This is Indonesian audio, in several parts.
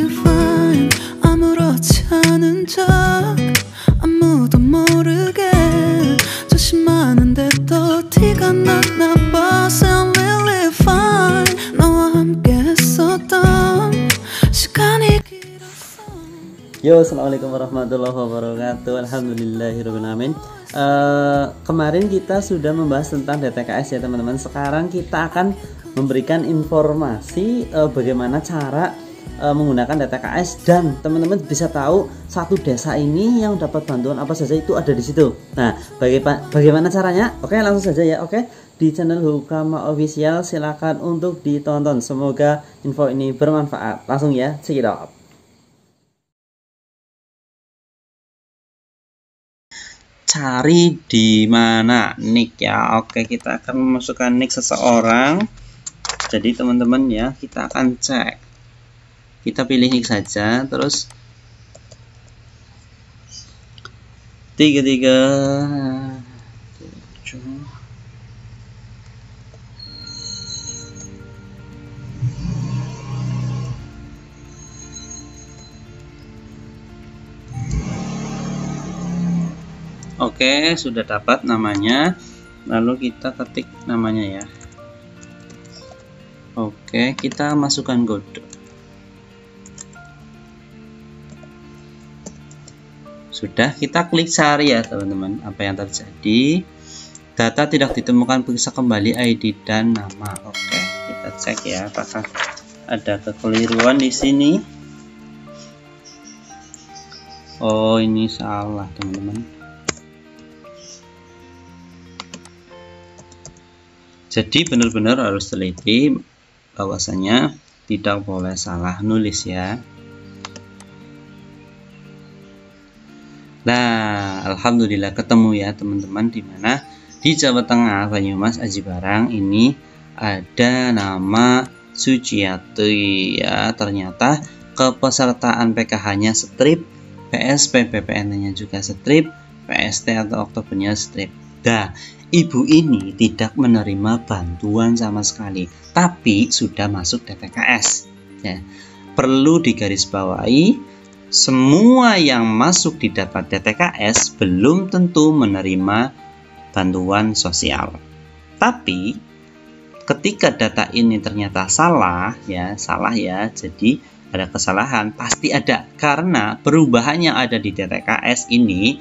really fine. 아무렇지 않은 척 아무도 모르게 조심하는데 또 티가 났나 봐. I'm really fine. 너와 함께 했었던 시간이 길었어. Yo, assalamualaikum warahmatullahi wabarakatuh. Alhamdulillahirabbil alamin. Kemarin kita sudah membahas tentang DTKS ya teman-teman. Sekarang kita akan memberikan informasi bagaimana cara menggunakan DTKS, dan teman-teman bisa tahu satu desa ini yang dapat bantuan apa saja itu ada di situ. Nah, bagaimana caranya? Oke, langsung saja ya. Oke, di channel Hukama Official silakan untuk ditonton. Semoga info ini bermanfaat. Langsung ya, check it out. Cari di mana nick ya. Oke, kita akan memasukkan nick seseorang. Jadi teman-teman ya, kita akan cek. Kita pilih nick saja, terus 3377. Oke, sudah dapat namanya. Lalu kita ketik namanya ya. Oke, kita masukkan kode. Sudah, kita klik cari ya teman-teman. Apa yang terjadi? Data tidak ditemukan, bisa kembali ID dan nama. Oke, kita cek ya apakah ada kekeliruan di sini. Oh, ini salah teman-teman. Jadi benar-benar harus teliti bahwasanya tidak boleh salah nulis ya. Nah, alhamdulillah ketemu ya teman-teman, di mana di Jawa Tengah, Banyumas, Aji Barang ini ada nama Suciati ya. Ternyata kepesertaan PKH-nya strip, PSP PPN-nya juga strip, PST atau Oktobernya strip. Nah, ibu ini tidak menerima bantuan sama sekali, tapi sudah masuk DTKS ya. Perlu digarisbawahi, semua yang masuk di data DTKS belum tentu menerima bantuan sosial. Tapi ketika data ini ternyata salah ya, jadi ada kesalahan, pasti ada, karena perubahan yang ada di DTKS ini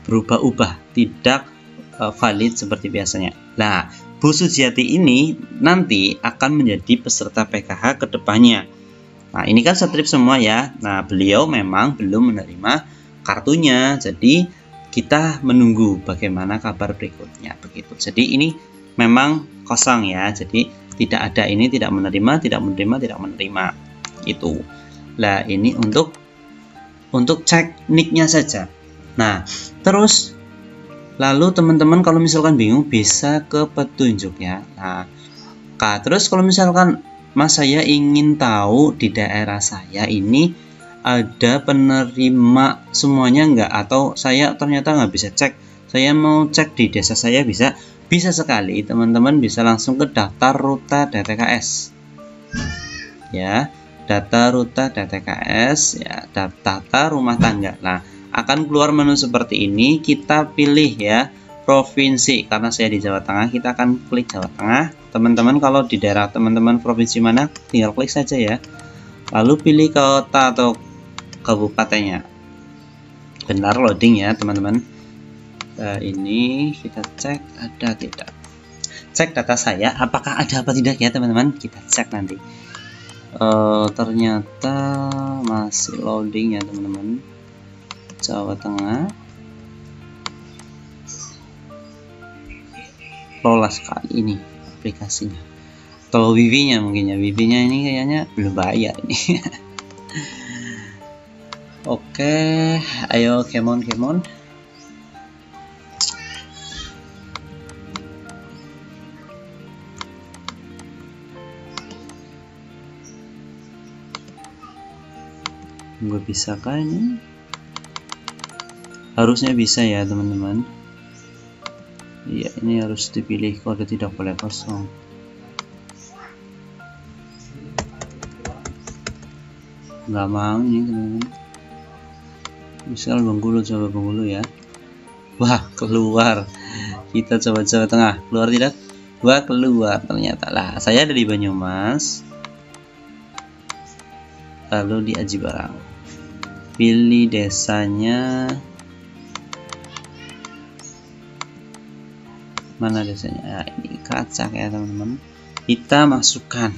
berubah-ubah, tidak valid seperti biasanya. Nah, Bu Suciati ini nanti akan menjadi peserta PKH ke depannya. Nah, ini kan strip semua ya. Nah, beliau memang belum menerima kartunya. Jadi, kita menunggu bagaimana kabar berikutnya begitu. Jadi, ini memang kosong ya. Jadi, tidak ada ini, tidak menerima. Itu. Nah, ini untuk cek nicknya saja. Nah, terus lalu teman-teman kalau misalkan bingung bisa ke petunjuk ya. Nah, terus kalau misalkan Mas, saya ingin tahu di daerah saya ini ada penerima semuanya enggak, atau saya ternyata nggak bisa cek, saya mau cek di desa saya, bisa sekali teman-teman bisa langsung ke daftar ruta DTKS ya, data ruta DTKS ya, data rumah tangga. Nah, akan keluar menu seperti ini, kita pilih ya provinsi. Karena saya di Jawa Tengah, kita akan klik Jawa Tengah. Teman-teman kalau di daerah teman-teman provinsi mana, tinggal klik saja ya. Lalu pilih kota atau kabupatennya. Benar loading ya teman-teman. Ini kita cek ada tidak. Cek data saya apakah ada apa tidak ya teman-teman. Kita cek nanti. Ternyata masih loading ya teman-teman. Jawa Tengah. Lolos sekali ini aplikasinya, atau wifi-nya mungkin ya, wifi-nya ini kayaknya belum bayar ini. Oke, ayo come on. Nggak bisa kan ini? Harusnya bisa ya teman-teman. Iya, ini harus dipilih kode, tidak boleh kosong. nggak mau nih teman-teman. Misal Bengkulu, coba Bengkulu ya. Wah, keluar. Kita coba Jawa Tengah, keluar tidak? Wah, keluar ternyata. Lah, saya dari Banyumas. Lalu di Aji Barang. Pilih desanya. Mana desanya? Nah, ini Kacak ya teman-teman. Kita masukkan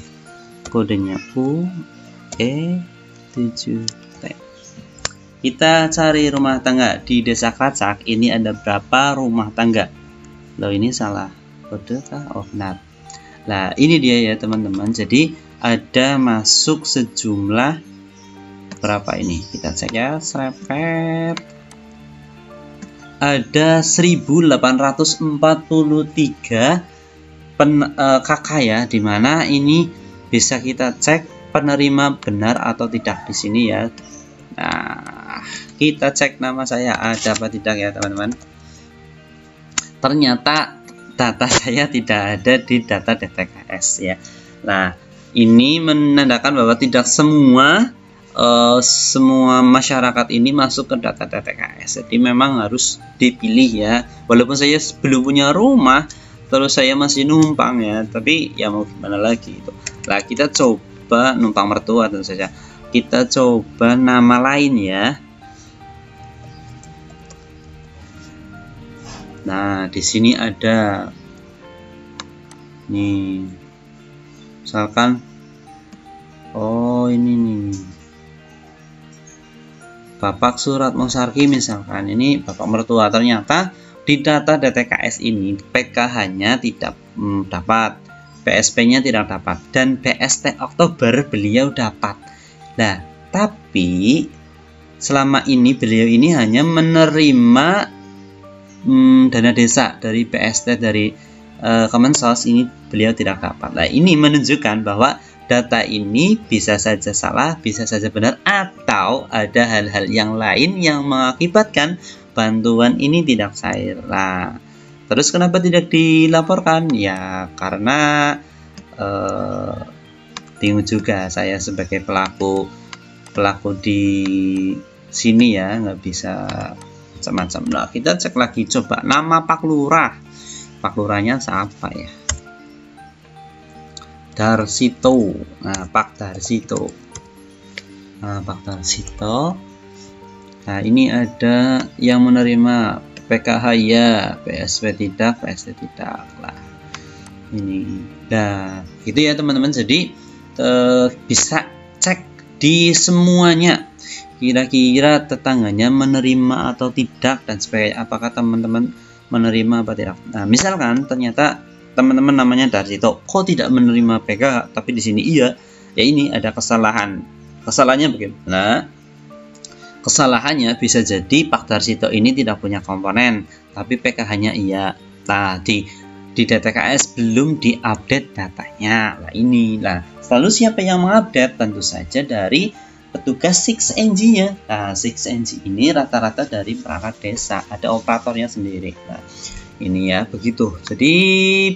kodenya UE7T. Kita cari rumah tangga di Desa Kacak. Ini ada berapa rumah tangga? Loh, ini salah kode kah? Oh, benar. Nah, ini dia ya teman-teman. Jadi ada masuk sejumlah berapa ini? Kita cek ya. Serepet. Ada 1843 kakak ya, dimana ini bisa kita cek penerima benar atau tidak di sini ya. Nah, kita cek nama saya ada apa tidak ya teman-teman. Ternyata data saya tidak ada di data DTKS ya. Nah, ini menandakan bahwa tidak semua masyarakat ini masuk ke data DTKS. Jadi memang harus dipilih ya. Walaupun saya belum punya rumah, terus saya masih numpang ya, tapi ya mau gimana lagi itu. Nah, kita coba numpang mertua tentu saja. Kita coba nama lain ya. Nah, di sini ada nih, misalkan, oh ini nih, Bapak Surat Mosarki misalkan, ini bapak mertua. Ternyata di data DTKS ini PKH-nya tidak dapat, PSP-nya tidak dapat, dan PST Oktober beliau dapat. Nah, tapi selama ini beliau ini hanya menerima dana desa dari PST dari Kemensos, ini beliau tidak dapat. Nah, ini menunjukkan bahwa data ini bisa saja salah, bisa saja benar, atau ada hal-hal yang lain yang mengakibatkan bantuan ini tidak cair. Nah, terus kenapa tidak dilaporkan? Ya karena bingung juga saya sebagai pelaku di sini ya, nggak bisa macam-macam. Nah, kita cek lagi, coba nama Pak Lurah. Pak Lurahnya siapa ya? Darsito. Nah, Pak Darsito. Nah, Pak Darsito. Nah, ini ada yang menerima PKH ya, PSP tidak, PST tidak lah. Ini. Nah, gitu ya teman-teman. Jadi bisa cek di semuanya. Kira-kira tetangganya menerima atau tidak dan sebagainya. Apakah teman-teman menerima apa tidak? Nah, misalkan ternyata teman-teman namanya Darsito, kok tidak menerima PKH, tapi di sini iya, ya ini ada kesalahan. Kesalahannya bagaimana? Kesalahannya bisa jadi Pak Darsito ini tidak punya komponen, tapi PKH-nya iya. Nah, di DTKS belum diupdate datanya. Nah, ini lah. Lalu siapa yang mengupdate? Tentu saja dari petugas 6NG-nya. Nah, 6NG ini rata-rata dari perangkat desa, ada operatornya sendiri. Nah, ini ya, begitu. Jadi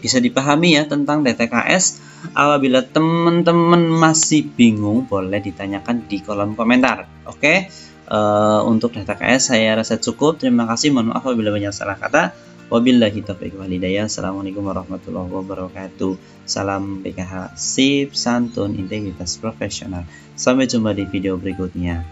bisa dipahami ya tentang DTKS. Apabila teman-teman masih bingung, boleh ditanyakan di kolom komentar. Oke, untuk DTKS saya rasa cukup. Terima kasih. Mohon maaf apabila banyak salah kata. Wabillahi taufiq wal hidayah. Assalamualaikum warahmatullahi wabarakatuh. Salam PKH, sip, santun, integritas profesional. Sampai jumpa di video berikutnya.